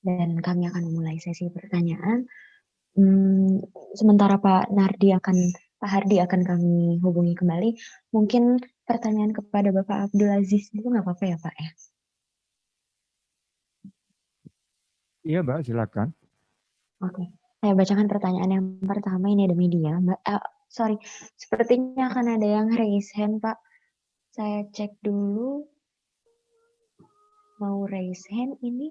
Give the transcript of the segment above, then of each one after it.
dan kami akan memulai sesi pertanyaan. Hmm, sementara Pak Hardi akan kami hubungi kembali. Mungkin pertanyaan kepada Bapak Abdul Aziz itu nggak apa-apa ya Pak ya? Iya, Mbak, silakan. Oke, saya bacakan pertanyaan yang pertama. Ini ada media, Mbak. Sorry, sepertinya akan ada yang raise hand, Pak. Saya cek dulu. Mau raise hand ini.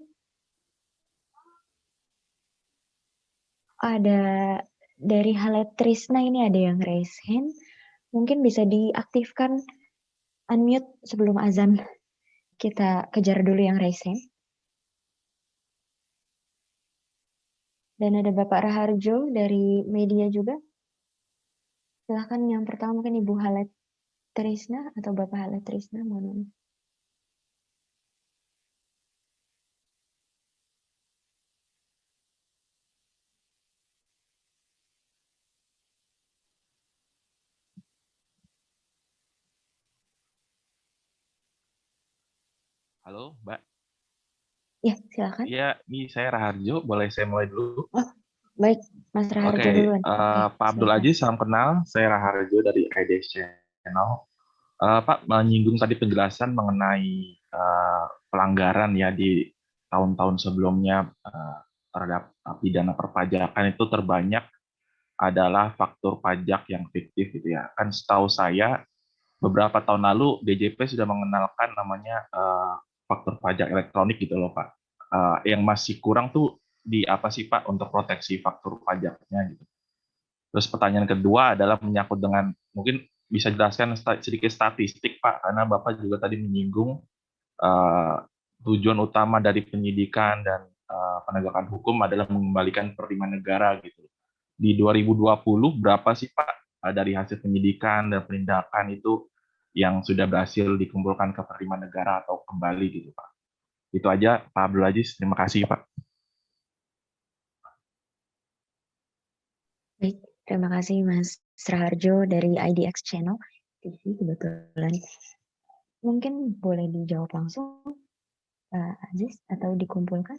Ada dari Halet Trisna ini ada yang raise hand. Mungkin bisa diaktifkan unmute sebelum azan. Kita kejar dulu yang raise hand. Dan ada Bapak Raharjo dari media juga. Silahkan yang pertama mungkin Ibu Halet Trisna atau Bapak Halet Trisna. Mohon. Halo, Mbak. Ya, silakan. Iya, ini saya Raharjo. Boleh saya mulai dulu? Oh, baik, Mas Oke, Raharjo duluan. Oke, Pak Abdul silakan. Aziz, salam kenal. Saya Raharjo dari IDS Channel. Pak, menyinggung tadi penjelasan mengenai pelanggaran ya di tahun-tahun sebelumnya terhadap pidana perpajakan itu terbanyak adalah faktur pajak yang fiktif gitu ya. Kan setahu saya beberapa tahun lalu DJP sudah mengenalkan namanya faktur pajak elektronik gitu loh Pak. Yang masih kurang tuh di apa sih Pak untuk proteksi faktur pajaknya gitu. Terus pertanyaan kedua adalah menyangkut dengan mungkin bisa jelaskan sedikit statistik Pak, karena Bapak juga tadi menyinggung eh, tujuan utama dari penyidikan dan penegakan hukum adalah mengembalikan penerimaan negara gitu. Di 2020 berapa sih Pak dari hasil penyidikan dan penindakan itu yang sudah berhasil dikumpulkan ke penerimaan negara atau kembali gitu Pak. Itu aja Pak Abdul Aziz, terima kasih Pak. Baik, terima kasih Mas Raharjo dari IDX Channel TV kebetulan. Mungkin boleh dijawab langsung, Pak Aziz, atau dikumpulkan?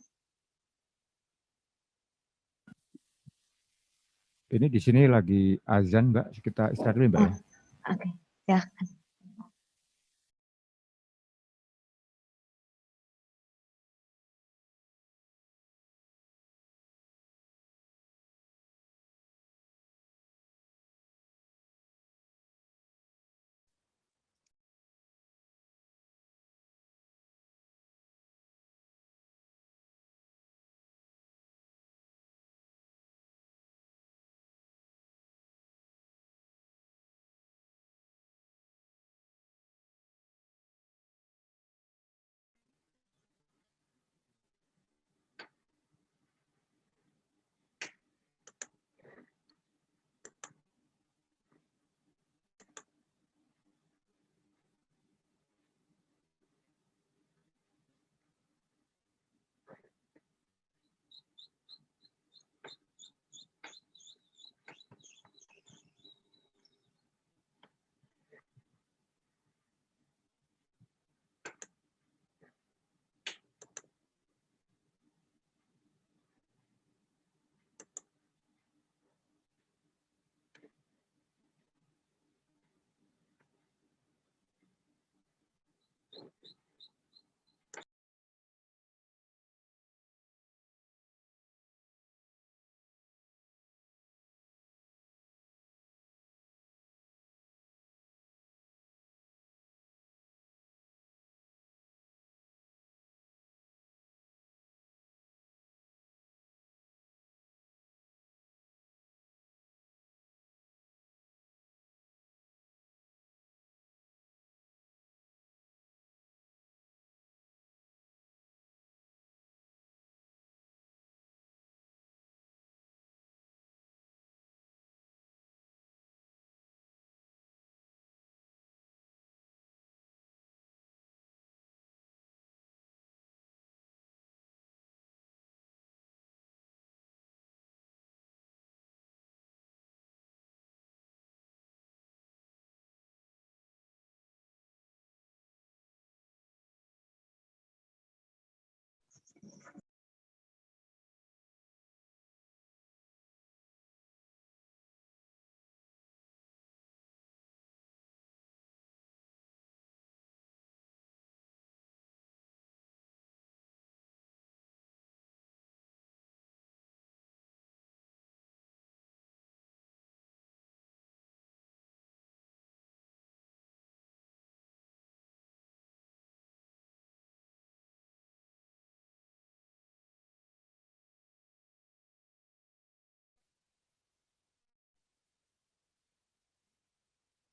Ini di sini lagi azan, Mbak. Kita istirahat dulu, Mbak Oh, ya. oke. Silakan.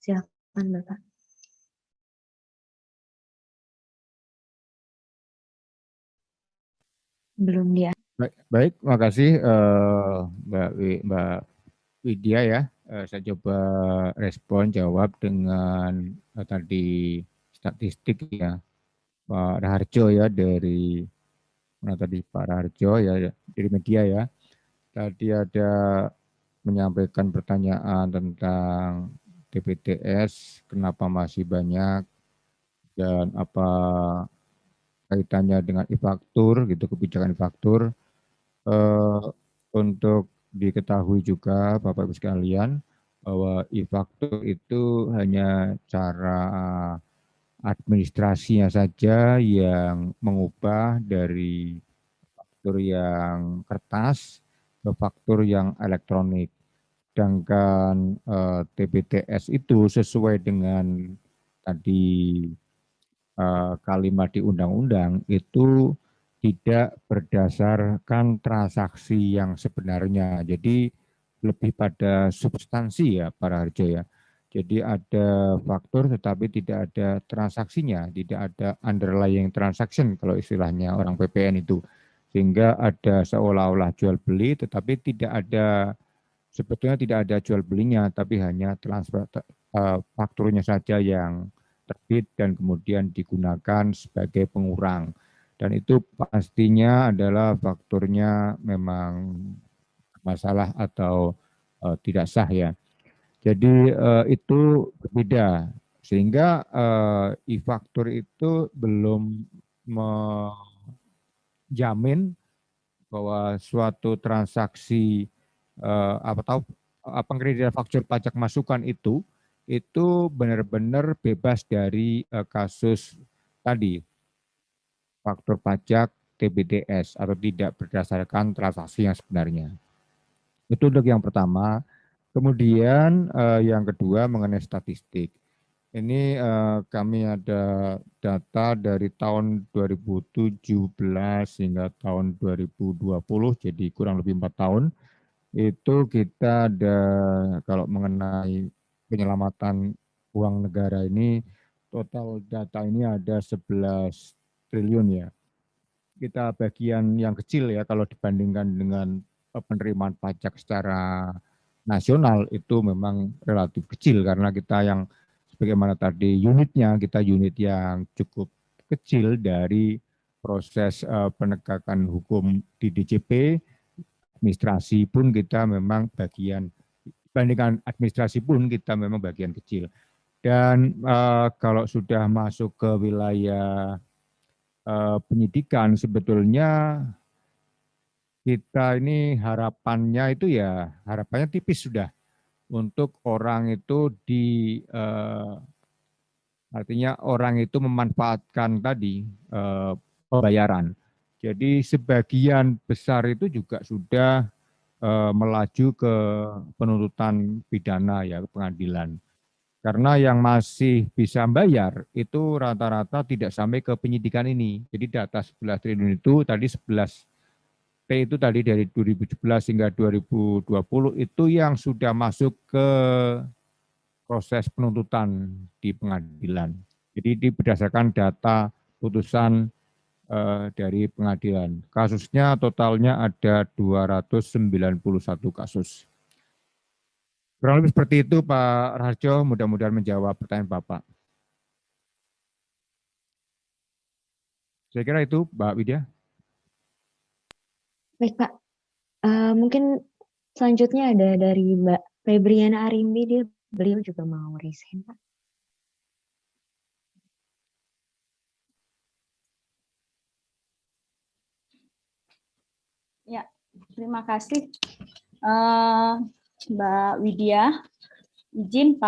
Silakan Bapak. Belum dia. Baik, makasih Mbak Widya ya. Saya coba respon jawab dengan tadi statistik ya Pak Raharjo ya dari mana tadi Pak Raharjo ya dari media ya. Tadi ada menyampaikan pertanyaan tentang TPTS, kenapa masih banyak dan apa kaitannya dengan e-faktur gitu, kebijakan e-faktur. Untuk diketahui juga Bapak Ibu sekalian bahwa e-faktur itu hanya cara administrasinya saja yang mengubah dari faktur yang kertas ke faktur yang elektronik. Sedangkan TPTS itu sesuai dengan tadi kalimat di undang-undang itu tidak berdasarkan transaksi yang sebenarnya. Jadi lebih pada substansi ya para harjo ya. Jadi ada faktur tetapi tidak ada transaksinya, tidak ada underlying transaction kalau istilahnya orang PPN itu. Sehingga ada seolah-olah jual beli tetapi tidak ada, sebetulnya tidak ada jual belinya tapi hanya transfer fakturnya saja yang terbit dan kemudian digunakan sebagai pengurang. Dan itu pastinya adalah fakturnya memang masalah atau tidak sah ya. Jadi itu berbeda. Sehingga e-faktur itu belum menjamin bahwa suatu transaksi atau pengkreditan faktur pajak masukan itu benar-benar bebas dari kasus tadi faktur pajak TBDS atau tidak berdasarkan transaksi yang sebenarnya. Itu untuk yang pertama. Kemudian yang kedua mengenai statistik. Ini kami ada data dari tahun 2017 hingga tahun 2020, jadi kurang lebih 4 tahun. Itu kita ada, kalau mengenai penyelamatan uang negara ini, total data ini ada 11 triliun ya. Kita bagian yang kecil ya kalau dibandingkan dengan penerimaan pajak secara nasional itu memang relatif kecil karena kita yang sebagaimana tadi unitnya, kita unit yang cukup kecil dari proses penegakan hukum di DJP. Administrasi pun kita memang bagian, dibandingkan administrasi pun kita memang bagian kecil. Dan kalau sudah masuk ke wilayah penyidikan sebetulnya kita ini harapannya itu ya harapannya tipis sudah untuk orang itu artinya orang itu memanfaatkan tadi pembayaran. Jadi sebagian besar itu juga sudah melaju ke penuntutan pidana ya ke pengadilan. Karena yang masih bisa bayar itu rata-rata tidak sampai ke penyidikan ini. Jadi data 11 triliun itu tadi 11 T itu tadi dari 2017 hingga 2020 itu yang sudah masuk ke proses penuntutan di pengadilan. Jadi ini berdasarkan data putusan dari pengadilan. Kasusnya totalnya ada 291 kasus. Kurang lebih seperti itu Pak Raharjo, mudah-mudahan menjawab pertanyaan Bapak. Saya kira itu Mbak Widya. Baik Pak, mungkin selanjutnya ada dari Mbak Febriana Arimbi, beliau juga mau resign Pak. Ya, terima kasih Mbak Widya. Izin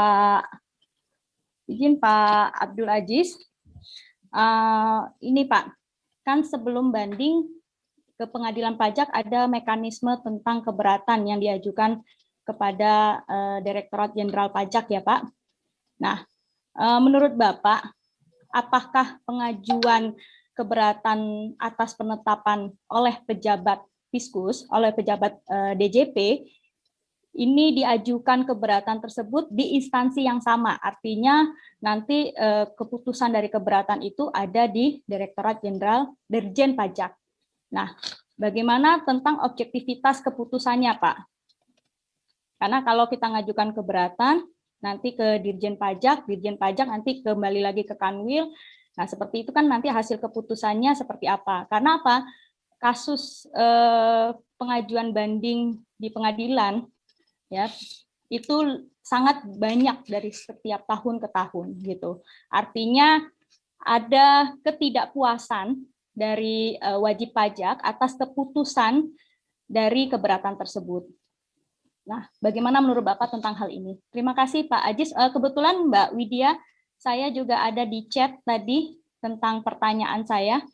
Pak Abdul Aziz. Ini Pak, kan sebelum banding ke pengadilan pajak ada mekanisme tentang keberatan yang diajukan kepada Direktorat Jenderal Pajak ya Pak. Nah, menurut Bapak, apakah pengajuan keberatan atas penetapan oleh pejabat Fiskus, oleh pejabat DJP, ini diajukan keberatan tersebut di instansi yang sama. Artinya nanti keputusan dari keberatan itu ada di Direktorat Jenderal Dirjen Pajak. Nah, bagaimana tentang objektivitas keputusannya, Pak? Karena kalau kita ngajukan keberatan, nanti ke Dirjen Pajak nanti kembali lagi ke Kanwil. Nah, seperti itu kan nanti hasil keputusannya seperti apa. Karena apa? Kasus pengajuan banding di pengadilan, ya, itu sangat banyak dari setiap tahun ke tahun gitu. Artinya ada ketidakpuasan dari wajib pajak atas keputusan dari keberatan tersebut. Nah, bagaimana menurut Bapak tentang hal ini? Terima kasih Pak Ajis. Kebetulan Mbak Widya, saya juga ada di chat tadi tentang pertanyaan saya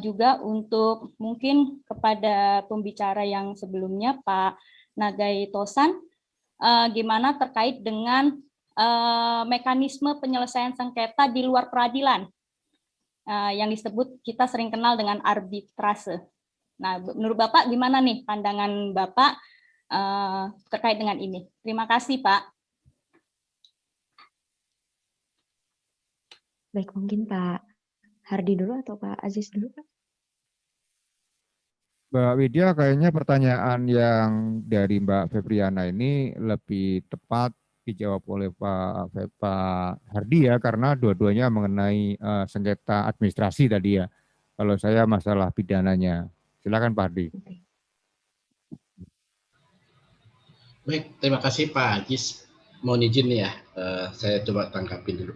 juga untuk mungkin kepada pembicara yang sebelumnya Pak Nagai Tosan, gimana terkait dengan mekanisme penyelesaian sengketa di luar peradilan yang disebut kita sering kenal dengan arbitrase. Nah, menurut Bapak gimana nih pandangan Bapak terkait dengan ini? Terima kasih, Pak. Baik, mungkin Pak Hardi dulu atau Pak Aziz dulu, Pak? Mbak Widya, kayaknya pertanyaan yang dari Mbak Febriana ini lebih tepat dijawab oleh Pak Hardi ya, karena dua-duanya mengenai sengketa administrasi tadi ya. Kalau saya masalah pidananya. Silakan Pak Hardi. Baik, terima kasih Pak Ajis. Mohon izin ya, saya coba tangkapin dulu.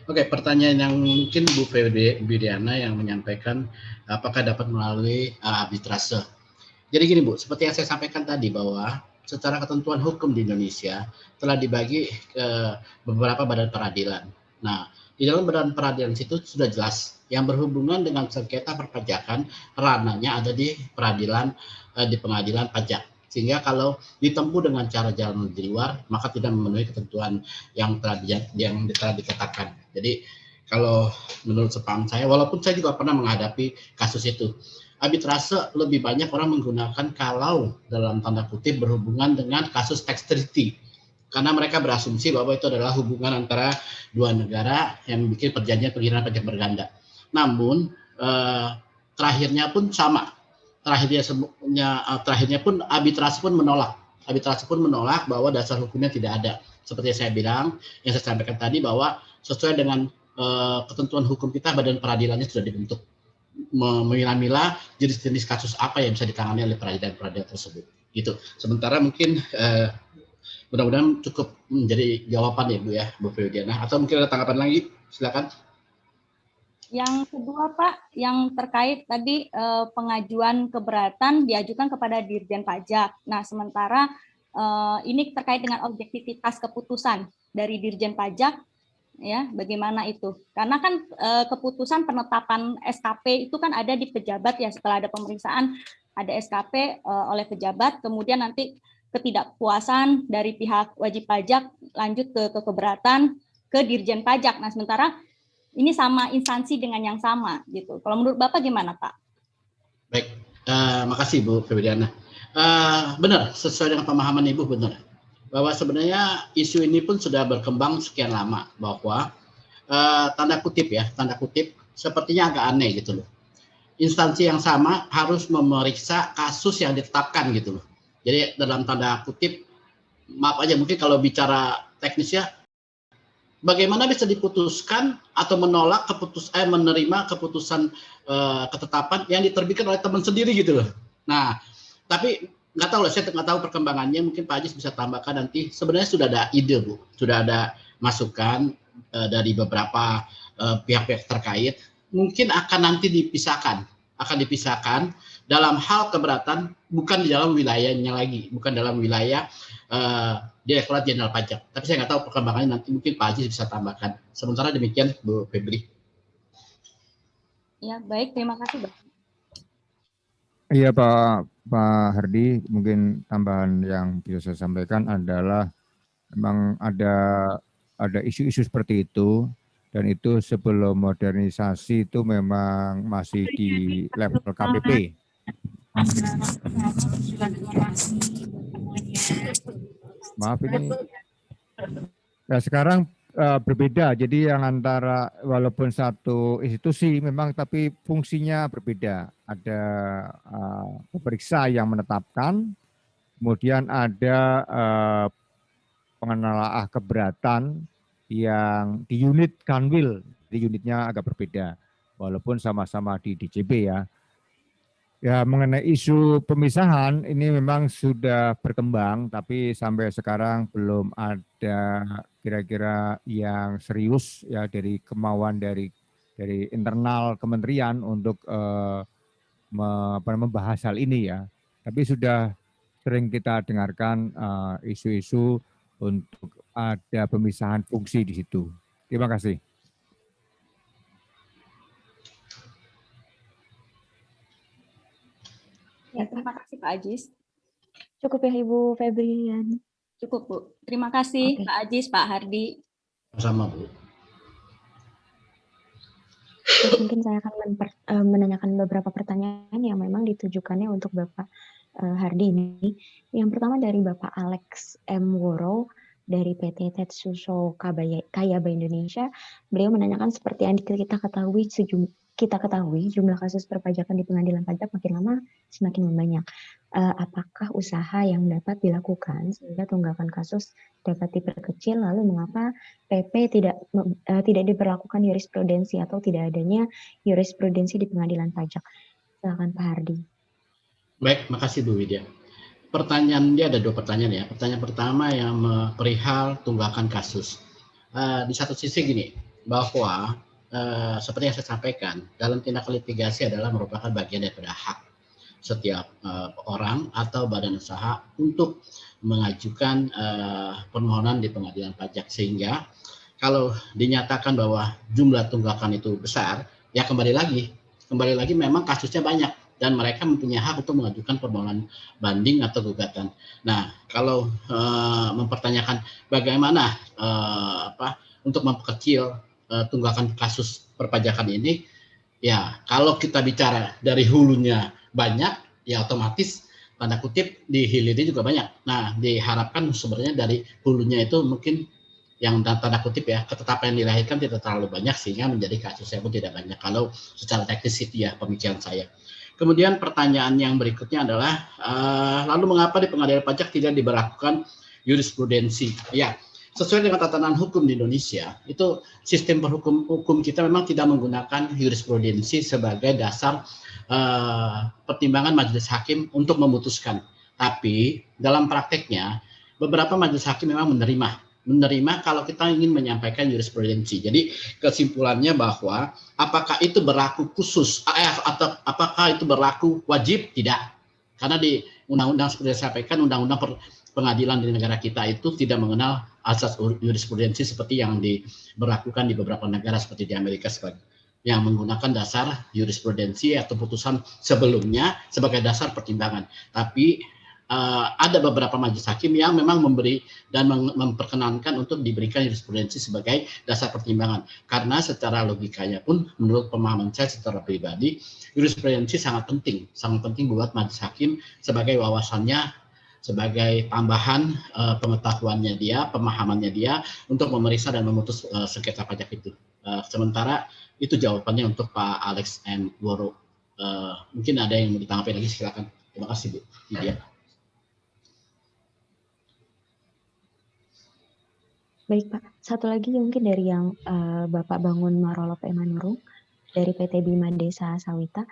Oke, pertanyaan yang mungkin Bu Febriana yang menyampaikan apakah dapat melalui arbitrase. Jadi gini Bu, seperti yang saya sampaikan tadi bahwa secara ketentuan hukum di Indonesia telah dibagi ke beberapa badan peradilan. Nah, di dalam badan peradilan itu sudah jelas yang berhubungan dengan sengketa perpajakan ranahnya ada di peradilan di pengadilan pajak. Sehingga kalau ditempuh dengan cara jalan di luar, maka tidak memenuhi ketentuan yang telah ditetapkan. Jadi kalau menurut sepaham saya, walaupun saya juga pernah menghadapi kasus itu, arbitrase lebih banyak orang menggunakan kalau dalam tanda kutip berhubungan dengan kasus tax treaty. Karena mereka berasumsi bahwa itu adalah hubungan antara dua negara yang bikin perjanjian pengiriman pajak berganda. Namun terakhirnya pun sama. Terakhirnya pun arbitrase pun menolak bahwa dasar hukumnya tidak ada. Seperti yang saya bilang, yang saya sampaikan tadi bahwa sesuai dengan ketentuan hukum kita, badan peradilannya sudah dibentuk, memilah-milah jenis-jenis kasus apa yang bisa ditangani oleh peradilan-peradilan tersebut. Gitu. Sementara mungkin mudah-mudahan cukup menjadi jawaban ya Bu ya, Bu Febriana. Atau mungkin ada tanggapan lagi? Silakan. Yang kedua Pak, yang terkait tadi pengajuan keberatan diajukan kepada Dirjen Pajak. Nah, sementara ini terkait dengan objektivitas keputusan dari Dirjen Pajak, ya, bagaimana itu? Karena kan keputusan penetapan SKP itu kan ada di pejabat ya, setelah ada pemeriksaan ada SKP oleh pejabat, kemudian nanti ketidakpuasan dari pihak wajib pajak lanjut ke keberatan ke Dirjen Pajak. Nah, sementara ini sama instansi dengan yang sama gitu. Kalau menurut Bapak gimana, Pak? Baik, makasih Bu Febriana. Benar, sesuai dengan pemahaman Ibu benar. Bahwa sebenarnya isu ini pun sudah berkembang sekian lama, bahwa tanda kutip sepertinya agak aneh gitu loh. Instansi yang sama harus memeriksa kasus yang ditetapkan gitu loh. Jadi dalam tanda kutip, maaf aja mungkin kalau bicara teknisnya, bagaimana bisa diputuskan atau menolak menerima keputusan ketetapan yang diterbitkan oleh teman sendiri gitu loh. Nah, tapi nggak tahu lah, saya nggak tahu perkembangannya. Mungkin Pak Ajis bisa tambahkan nanti. Sebenarnya sudah ada ide Bu, sudah ada masukan dari beberapa pihak-pihak terkait. Mungkin akan nanti dipisahkan dalam hal keberatan, bukan di dalam wilayahnya lagi, bukan dalam wilayah Direktorat Jenderal Pajak. Tapi saya nggak tahu perkembangannya, nanti mungkin Pak Ajis bisa tambahkan. Sementara demikian Bu Febri. Ya, baik, terima kasih, Pak. Iya Pak Hardi, mungkin tambahan yang bisa saya sampaikan adalah memang ada isu-isu seperti itu, dan itu sebelum modernisasi itu memang masih di level KPP. Maaf ini. Nah, sekarang berbeda. Jadi yang antara walaupun satu institusi memang tapi fungsinya berbeda. Ada pemeriksa yang menetapkan, kemudian ada pengenalah keberatan yang di unit Kanwil, di unitnya agak berbeda. Walaupun sama-sama di DJB ya. Ya, mengenai isu pemisahan ini memang sudah berkembang, tapi sampai sekarang belum ada kira-kira yang serius ya dari kemauan dari internal kementerian untuk membahas hal ini ya. Tapi sudah sering kita dengarkan isu-isu untuk ada pemisahan fungsi di situ. Terima kasih. Ya, terima kasih Pak Ajis. Cukup ya Ibu Febrian. Cukup Bu. Terima kasih Pak Ajis, Pak Hardi. Sama Bu. Terus mungkin saya akan menanyakan beberapa pertanyaan yang memang ditujukannya untuk Bapak Hardi ini. Yang pertama dari Bapak Alex M. Woro dari PT Tetsuso Kayaba Indonesia. Beliau menanyakan seperti yang kita ketahui jumlah kasus perpajakan di pengadilan pajak makin lama semakin membanyak. Apakah usaha yang dapat dilakukan sehingga tunggakan kasus dapat diperkecil? Lalu mengapa PP tidak diberlakukan jurisprudensi atau tidak adanya jurisprudensi di pengadilan pajak? Silakan Pak Hardi. Baik, makasih Bu Widya. Pertanyaan dia ada dua pertanyaan ya. Pertanyaan pertama yang perihal tunggakan kasus. Di satu sisi gini, bahwa seperti yang saya sampaikan, dalam tindak litigasi adalah merupakan bagian daripada hak setiap orang atau badan usaha untuk mengajukan permohonan di pengadilan pajak, sehingga kalau dinyatakan bahwa jumlah tunggakan itu besar, ya kembali lagi memang kasusnya banyak dan mereka mempunyai hak untuk mengajukan permohonan banding atau gugatan. Nah, kalau mempertanyakan bagaimana untuk memperkecil tunggakan kasus perpajakan ini, ya kalau kita bicara dari hulunya banyak, ya otomatis tanda kutip di hilirnya juga banyak. Nah, diharapkan sebenarnya dari hulunya itu mungkin yang tanda kutip ya, ketetapan yang dilahirkan tidak terlalu banyak sehingga menjadi kasusnya pun tidak banyak. Kalau secara teknis itu ya pemikiran saya. Kemudian pertanyaan yang berikutnya adalah lalu mengapa di pengadilan pajak tidak diberlakukan jurisprudensi? Ya, sesuai dengan tatanan hukum di Indonesia, itu sistem hukum kita memang tidak menggunakan jurisprudensi sebagai dasar pertimbangan majelis hakim untuk memutuskan. Tapi dalam prakteknya beberapa majelis hakim memang menerima kalau kita ingin menyampaikan jurisprudensi. Jadi kesimpulannya bahwa apakah itu berlaku khusus atau apakah itu berlaku wajib? Tidak. Karena di undang-undang seperti saya sampaikan, undang-undang pengadilan di negara kita itu tidak mengenal asas jurisprudensi seperti yang diberlakukan di beberapa negara seperti di Amerika yang menggunakan dasar jurisprudensi atau putusan sebelumnya sebagai dasar pertimbangan. Tapi ada beberapa majelis hakim yang memang memberi dan memperkenankan untuk diberikan jurisprudensi sebagai dasar pertimbangan. Karena secara logikanya pun menurut pemahaman saya secara pribadi, jurisprudensi sangat penting buat majelis hakim sebagai wawasannya, sebagai tambahan pengetahuannya dia, pemahamannya dia untuk memeriksa dan memutus sengketa pajak itu. Sementara itu jawabannya untuk Pak Alex M. Woro. Mungkin ada yang mau ditanggapi lagi, silakan. Terima kasih Bu Widya. Baik Pak, satu lagi mungkin dari yang Bapak Bangun Marolop Emanurung dari PT Bima Desa Sawita.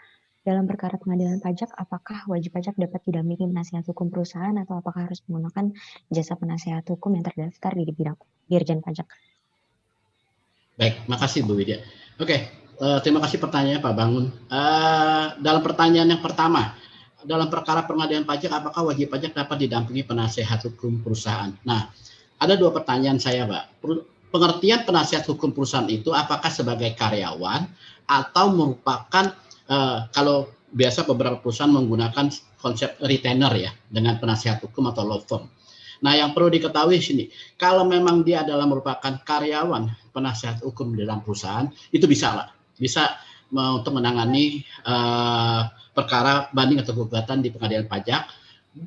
Dalam perkara pengadilan pajak, apakah wajib pajak dapat didampingi penasihat hukum perusahaan atau apakah harus menggunakan jasa penasihat hukum yang terdaftar di bidang Dirjen Pajak? Baik, makasih Bu Widya. Oke, terima kasih pertanyaannya Pak Bangun. Dalam pertanyaan yang pertama, dalam perkara pengadilan pajak, apakah wajib pajak dapat didampingi penasihat hukum perusahaan? Nah, ada dua pertanyaan saya, Pak. Pengertian penasihat hukum perusahaan itu apakah sebagai karyawan atau merupakan kalau biasa beberapa perusahaan menggunakan konsep retainer ya dengan penasihat hukum atau law firm. Nah, yang perlu diketahui sini, kalau memang dia adalah merupakan karyawan penasihat hukum di dalam perusahaan, itu bisa untuk menangani perkara banding atau gugatan di pengadilan pajak,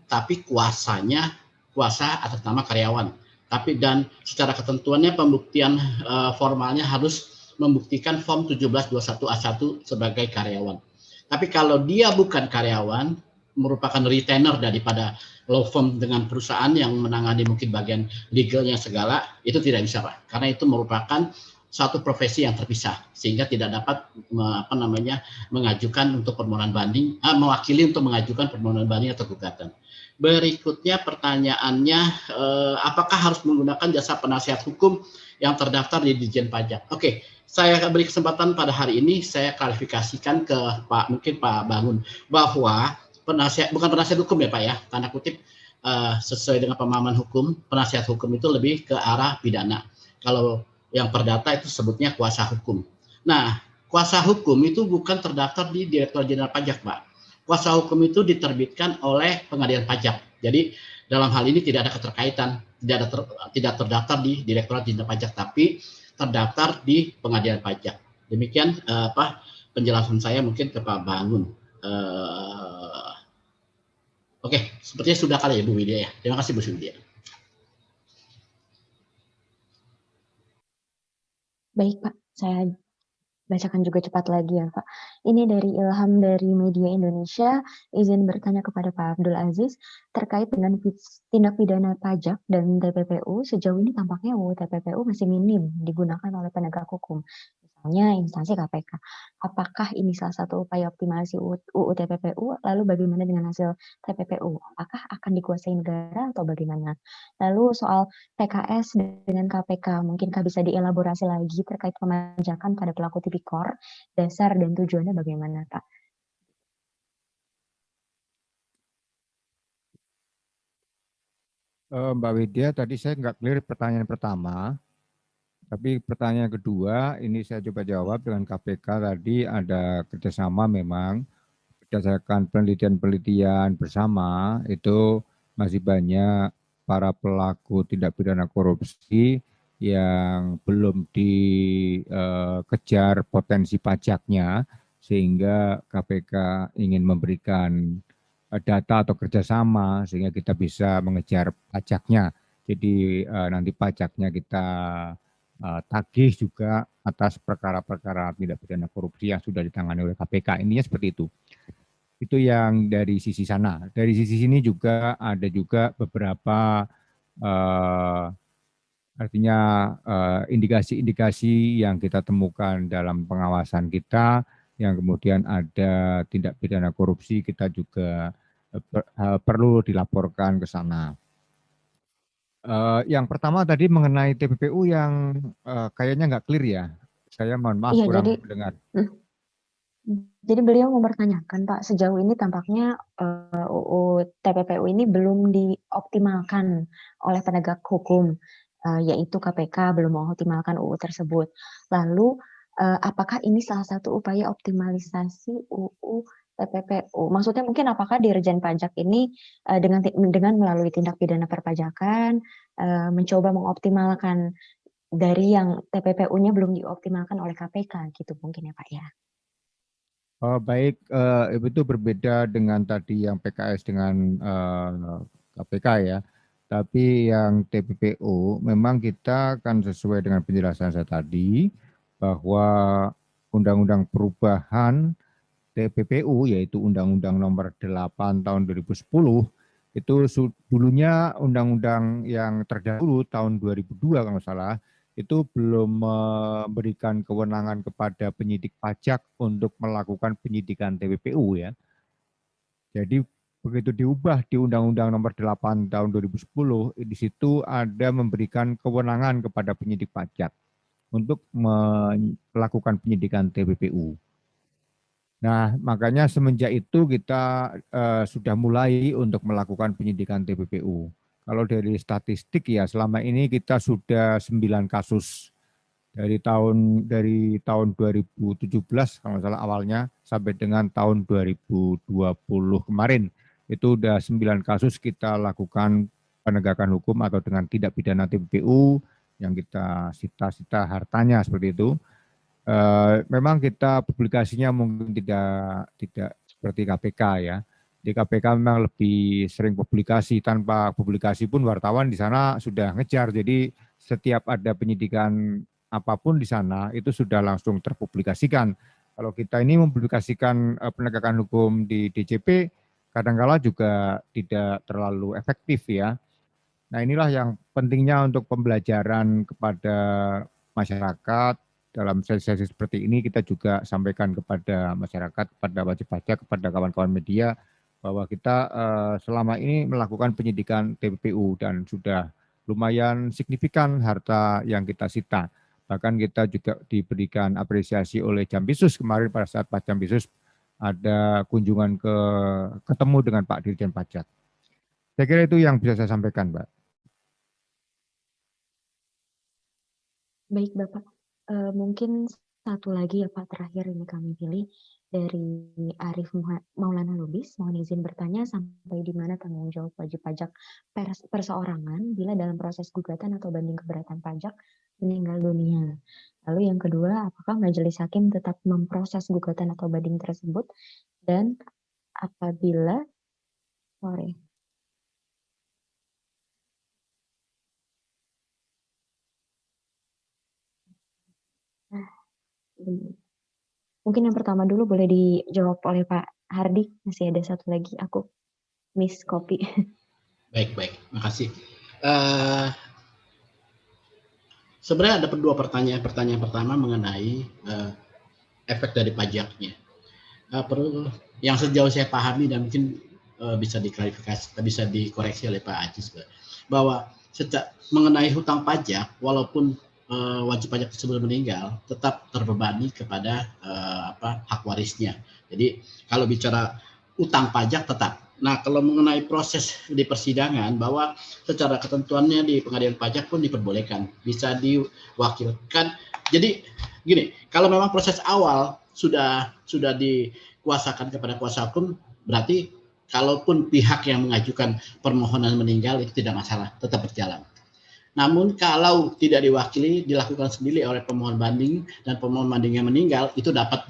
tapi kuasanya kuasa atas nama karyawan. Tapi dan secara ketentuannya pembuktian formalnya harus membuktikan form 1721A1 sebagai karyawan. Tapi kalau dia bukan karyawan, merupakan retainer daripada law firm dengan perusahaan yang menangani mungkin bagian legalnya segala, itu tidak bisa, Pak. Karena itu merupakan satu profesi yang terpisah, sehingga tidak dapat mengajukan untuk permohonan banding, mewakili untuk mengajukan permohonan banding atau gugatan. Berikutnya pertanyaannya, apakah harus menggunakan jasa penasihat hukum yang terdaftar di Ditjen Pajak? Oke, saya beri kesempatan pada hari ini, saya klarifikasikan ke Pak Bangun, bahwa bukan penasihat hukum ya Pak ya, tanda kutip, sesuai dengan pemahaman hukum, penasihat hukum itu lebih ke arah pidana. Kalau yang perdata itu sebutnya kuasa hukum. Nah, kuasa hukum itu bukan terdaftar di Direktorat Jenderal Pajak, Pak. Kuasa hukum itu diterbitkan oleh Pengadilan Pajak. Jadi dalam hal ini tidak ada keterkaitan, tidak terdaftar di Direktorat Jenderal Pajak, tapi terdaftar di Pengadilan Pajak. Demikian penjelasan saya mungkin ke Pak Bangun. Oke, sepertinya sudah kali ya Bu Widya ya. Terima kasih Bu Widya. Baik Pak, saya bacakan juga cepat lagi ya Pak. Ini dari Ilham dari Media Indonesia, izin bertanya kepada Pak Abdul Aziz terkait dengan tindak pidana pajak dan TPPU. Sejauh ini tampaknya UU TPPU masih minim digunakan oleh penegak hukum. Misalnya instansi KPK. Apakah ini salah satu upaya optimasi UU TPPU? Lalu bagaimana dengan hasil TPPU? Apakah akan dikuasai negara atau bagaimana? Lalu soal PKS dengan KPK, mungkinkah bisa dielaborasi lagi terkait pemajakan pada pelaku tipikor, dasar dan tujuannya bagaimana, Pak? Mbak Widya, tadi saya nggak clear pertanyaan pertama. Tapi pertanyaan kedua, ini saya coba jawab dengan KPK tadi ada kerjasama memang berdasarkan penelitian-penelitian bersama itu masih banyak para pelaku tindak pidana korupsi yang belum dikejar potensi pajaknya sehingga KPK ingin memberikan data atau kerjasama sehingga kita bisa mengejar pajaknya. Jadi nanti pajaknya kita tagih juga atas perkara-perkara tindak pidana korupsi yang sudah ditangani oleh KPK. Intinya seperti itu. Itu yang dari sisi sana. Dari sisi sini juga ada juga beberapa artinya indikasi-indikasi yang kita temukan dalam pengawasan kita, yang kemudian ada tindak pidana korupsi, kita juga perlu dilaporkan ke sana. Yang pertama tadi mengenai TPPU yang kayaknya nggak clear ya. Saya mohon maaf kurang mendengar. Jadi beliau mempertanyakan Pak, sejauh ini tampaknya UU TPPU ini belum dioptimalkan oleh penegak hukum, yaitu KPK belum mengoptimalkan UU tersebut. Lalu apakah ini salah satu upaya optimalisasi UU TPPU? Maksudnya mungkin apakah Dirjen Pajak ini dengan melalui tindak pidana perpajakan mencoba mengoptimalkan dari yang TPPU-nya belum dioptimalkan oleh KPK gitu mungkin ya Pak ya? Baik, itu berbeda dengan tadi yang PKS dengan KPK ya. Tapi yang TPPU memang kita kan sesuai dengan penjelasan saya tadi bahwa Undang-Undang Perubahan TPPU yaitu Undang-Undang Nomor 8 Tahun 2010 itu dulunya undang-undang yang terdahulu tahun 2002 kalau salah itu belum memberikan kewenangan kepada penyidik pajak untuk melakukan penyidikan TPPU ya. Jadi begitu diubah di Undang-Undang Nomor 8 Tahun 2010 di situ ada memberikan kewenangan kepada penyidik pajak untuk melakukan penyidikan TPPU. Nah, makanya semenjak itu kita sudah mulai untuk melakukan penyidikan TPPU. Kalau dari statistik ya selama ini kita sudah 9 kasus dari tahun 2017 kalau salah awalnya sampai dengan tahun 2020 kemarin. Itu sudah 9 kasus kita lakukan penegakan hukum atau dengan tindak pidana TPPU yang kita sita-sita hartanya seperti itu. Memang kita publikasinya mungkin tidak seperti KPK ya. Di KPK memang lebih sering publikasi, tanpa publikasi pun wartawan di sana sudah ngejar. Jadi setiap ada penyidikan apapun di sana itu sudah langsung terpublikasikan. Kalau kita ini mempublikasikan penegakan hukum di DJP, kadang-kala juga tidak terlalu efektif ya. Nah inilah yang pentingnya untuk pembelajaran kepada masyarakat. Dalam sesi-sesi seperti ini kita juga sampaikan kepada masyarakat, kepada wajib pajak, kepada kawan-kawan media, bahwa kita selama ini melakukan penyidikan TPPU dan sudah lumayan signifikan harta yang kita sita. Bahkan kita juga diberikan apresiasi oleh Jampisus kemarin pada saat Pak Jampisus ada kunjungan ketemu dengan Pak Dirjen Pajak. Saya kira itu yang bisa saya sampaikan, Mbak. Baik, Bapak. Mungkin satu lagi ya Pak, terakhir ini kami pilih dari Arif Maulana Lubis. Mohon izin bertanya, sampai di mana tanggung jawab wajib pajak perseorangan bila dalam proses gugatan atau banding keberatan pajak meninggal dunia? Lalu yang kedua, apakah majelis hakim tetap memproses gugatan atau banding tersebut? Dan apabila, mungkin yang pertama dulu boleh dijawab oleh Pak Hardi. Masih ada satu lagi, aku miss copy. Baik, makasih. Sebenarnya ada dua pertanyaan. Pertanyaan pertama mengenai efek dari pajaknya. Yang sejauh saya pahami dan mungkin bisa diklarifikasi, bisa dikoreksi oleh Pak Ajis, bahwa mengenai hutang pajak, walaupun wajib pajak tersebut meninggal, tetap terbebani kepada hak warisnya. Jadi kalau bicara utang pajak tetap. Nah, kalau mengenai proses di persidangan, bahwa secara ketentuannya di pengadilan pajak pun diperbolehkan, bisa diwakilkan. Jadi gini, kalau memang proses awal sudah dikuasakan kepada kuasa hukum, berarti kalaupun pihak yang mengajukan permohonan meninggal itu tidak masalah, tetap berjalan. Namun kalau tidak diwakili, dilakukan sendiri oleh pemohon banding dan pemohon bandingnya meninggal, itu dapat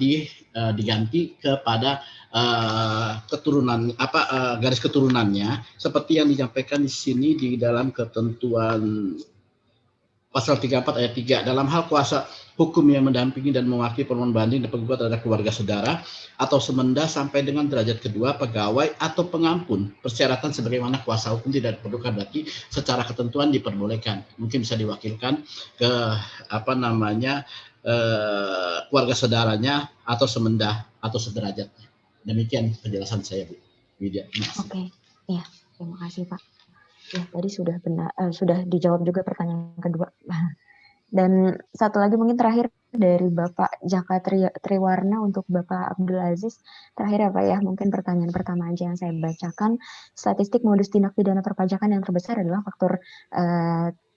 diganti kepada keturunan garis keturunannya, seperti yang disampaikan di sini di dalam ketentuan pasal 34 ayat 3, dalam hal kuasa hukum yang mendampingi dan mewakili permohonan banding dan penggugat adalah keluarga saudara atau semenda sampai dengan derajat kedua pegawai atau pengampun. Persyaratan sebagaimana kuasa hukum tidak diperlukan, berarti secara ketentuan diperbolehkan. Mungkin bisa diwakilkan ke keluarga saudaranya atau semenda atau sederajatnya. Demikian penjelasan saya, Bu Widya. Oke, ya, terima kasih Pak. Ya, tadi sudah benar, sudah dijawab juga pertanyaan kedua. Dan satu lagi mungkin terakhir dari Bapak Jaka Triwarna untuk Bapak Abdul Aziz. Terakhir ya Pak ya, mungkin pertanyaan pertama aja yang saya bacakan. Statistik modus tindak pidana perpajakan yang terbesar adalah faktor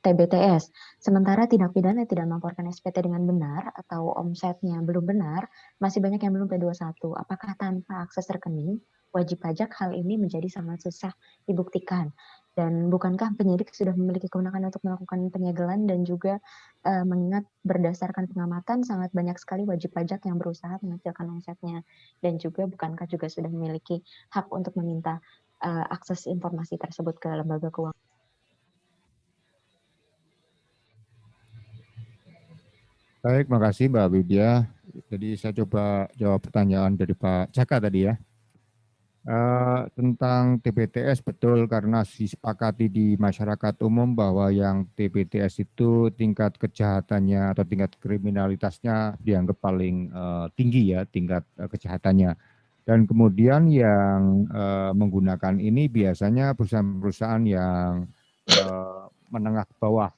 TBTS. Sementara tindak pidana tidak melaporkan SPT dengan benar atau omsetnya belum benar, masih banyak yang belum P21. Apakah tanpa akses rekening wajib pajak hal ini menjadi sangat susah dibuktikan? Dan bukankah penyidik sudah memiliki kewenangan untuk melakukan penyegelan dan juga mengingat berdasarkan pengamatan sangat banyak sekali wajib pajak yang berusaha mengecilkan omsetnya, dan juga bukankah juga sudah memiliki hak untuk meminta akses informasi tersebut ke lembaga keuangan? Baik, makasih Mbak Widya. Jadi saya coba jawab pertanyaan dari Pak Jaka tadi ya. Tentang TBTS, betul, karena disepakati di masyarakat umum bahwa yang TBTS itu tingkat kejahatannya atau tingkat kriminalitasnya dianggap paling tinggi ya, tingkat kejahatannya. Dan kemudian yang menggunakan ini biasanya perusahaan-perusahaan yang menengah ke bawah.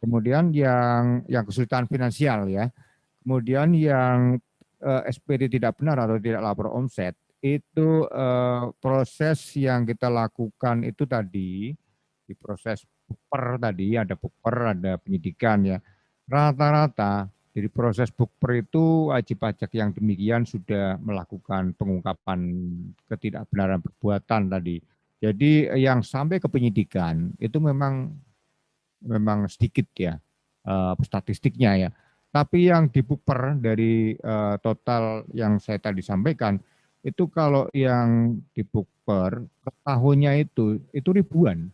Kemudian yang kesulitan finansial ya. Kemudian yang SPT tidak benar atau tidak lapor omset, itu proses yang kita lakukan itu tadi di proses bukper tadi, ada bukper, ada penyidikan ya. Rata-rata dari proses bukper itu wajib pajak yang demikian sudah melakukan pengungkapan ketidakbenaran perbuatan tadi. Jadi yang sampai ke penyidikan itu memang sedikit ya statistiknya ya. Tapi yang di bukper dari total yang saya tadi sampaikan itu kalau yang di Bookper per tahunnya itu ribuan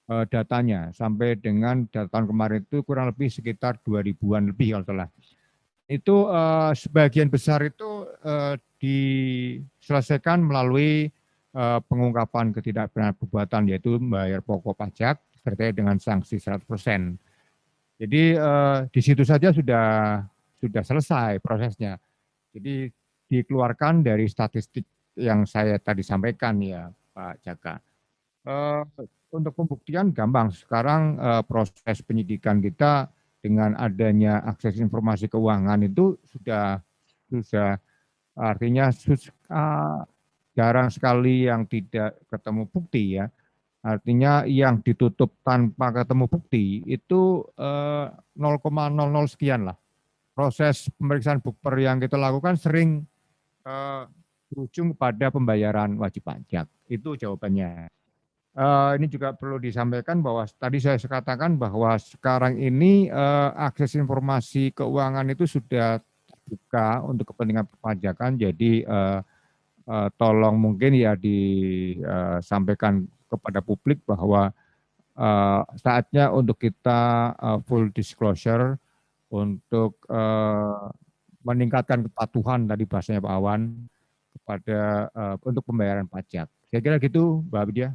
datanya, sampai dengan tahun kemarin itu kurang lebih sekitar 2000-an lebih kalau salah. Itu sebagian besar itu diselesaikan melalui pengungkapan ketidakbenaran perbuatan, yaitu membayar pokok pajak terkait dengan sanksi 100%. Jadi di situ saja sudah selesai prosesnya. Jadi dikeluarkan dari statistik yang saya tadi sampaikan ya Pak Jaka. Untuk pembuktian gampang. Sekarang proses penyidikan kita dengan adanya akses informasi keuangan itu sudah artinya jarang sekali yang tidak ketemu bukti ya. Artinya yang ditutup tanpa ketemu bukti itu 0,00 sekian lah. Proses pemeriksaan Bookper yang kita lakukan sering berujung pada pembayaran wajib pajak. Itu jawabannya. Ini juga perlu disampaikan bahwa tadi saya katakan bahwa sekarang ini akses informasi keuangan itu sudah terbuka untuk kepentingan perpajakan. Jadi tolong mungkin ya disampaikan kepada publik bahwa saatnya untuk kita full disclosure untuk meningkatkan kepatuhan tadi bahasanya Pak Awan kepada untuk pembayaran pajak. Saya kira gitu, Mbak Widya.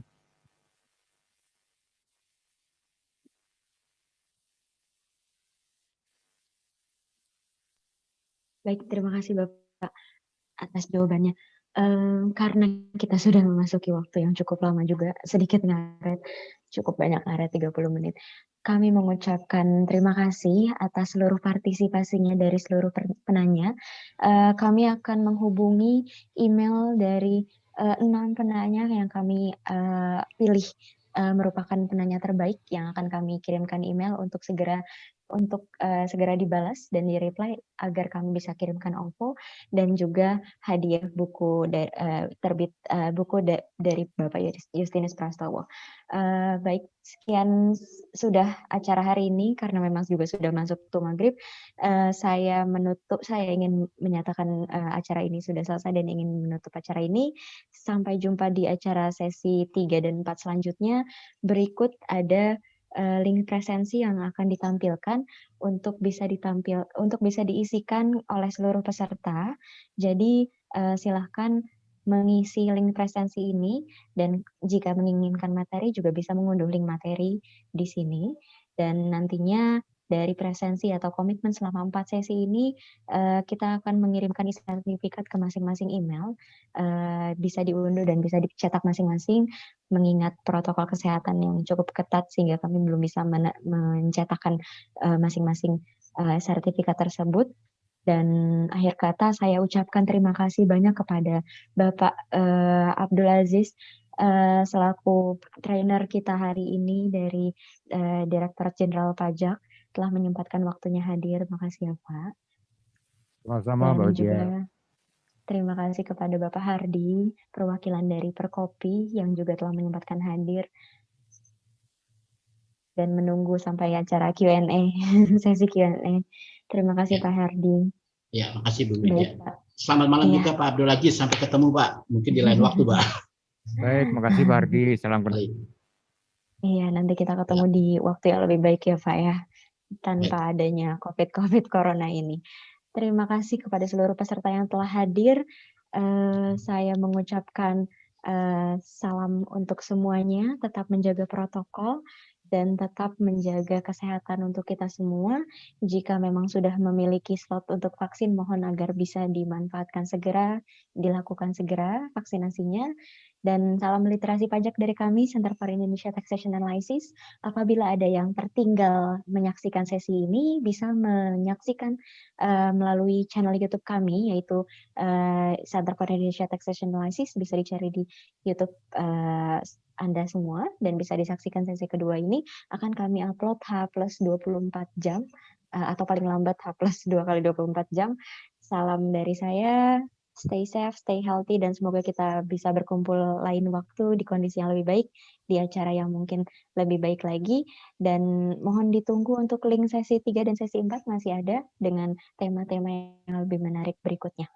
Baik, terima kasih Bapak atas jawabannya. Karena kita sudah memasuki waktu yang cukup lama juga, sedikit ngaret, cukup banyak ngaret 30 menit. Kami mengucapkan terima kasih atas seluruh partisipasinya dari seluruh penanya. Kami akan menghubungi email dari 6 penanya yang kami pilih merupakan penanya terbaik yang akan kami kirimkan email untuk segera dibalas dan di-reply agar kami bisa kirimkan OVO dan juga hadiah buku terbit buku dari Bapak Justinus Prastowo. Baik, sekian sudah acara hari ini karena memang juga sudah masuk waktu maghrib. Saya ingin menyatakan acara ini sudah selesai dan ingin menutup acara ini. Sampai jumpa di acara sesi 3 dan 4 selanjutnya. Berikut ada link presensi yang akan ditampilkan untuk bisa diisikan oleh seluruh peserta. Jadi silahkan mengisi link presensi ini dan jika menginginkan materi juga bisa mengunduh link materi di sini dan nantinya dari presensi atau komitmen selama 4 sesi ini kita akan mengirimkan sertifikat ke masing-masing email, bisa diunduh dan bisa dicetak masing-masing mengingat protokol kesehatan yang cukup ketat sehingga kami belum bisa mencetakkan masing-masing sertifikat tersebut. Dan akhir kata saya ucapkan terima kasih banyak kepada Bapak Abdul Aziz selaku trainer kita hari ini dari Direktorat Jenderal Pajak telah menyempatkan waktunya hadir. Makasih ya Pak. Sama-sama Mbak Widya. Terima kasih kepada Bapak Hardi, perwakilan dari Perkopi yang juga telah menyempatkan hadir dan menunggu sampai acara Q&A, sesi Q&A. Terima kasih Ya. Pak Hardi. Ya, makasih Bu Widya. Baik, Pak. Selamat malam Ya. juga Pak Abdul Aziz. Sampai ketemu Pak. Mungkin di lain waktu Pak. Baik, makasih Pak Hardi. Salam kenal. Baik. Iya, nanti kita ketemu di waktu yang lebih baik ya Pak ya, tanpa adanya COVID Corona ini. Terima kasih kepada seluruh peserta yang telah hadir. Saya mengucapkan salam untuk semuanya, tetap menjaga protokol dan tetap menjaga kesehatan untuk kita semua. Jika memang sudah memiliki slot untuk vaksin, mohon agar bisa dimanfaatkan segera, dilakukan segera vaksinasinya. Dan salam literasi pajak dari kami, Center for Indonesia Taxation Analysis. Apabila ada yang tertinggal menyaksikan sesi ini, bisa menyaksikan melalui channel YouTube kami, yaitu Center for Indonesia Taxation Analysis, bisa dicari di YouTube Anda semua, dan bisa disaksikan sesi kedua ini, akan kami upload H+24 jam, atau paling lambat H+2 kali 24 jam. Salam dari saya. Stay safe, stay healthy, dan semoga kita bisa berkumpul lain waktu di kondisi yang lebih baik, di acara yang mungkin lebih baik lagi. Dan mohon ditunggu untuk link sesi 3 dan sesi 4 masih ada dengan tema-tema yang lebih menarik berikutnya.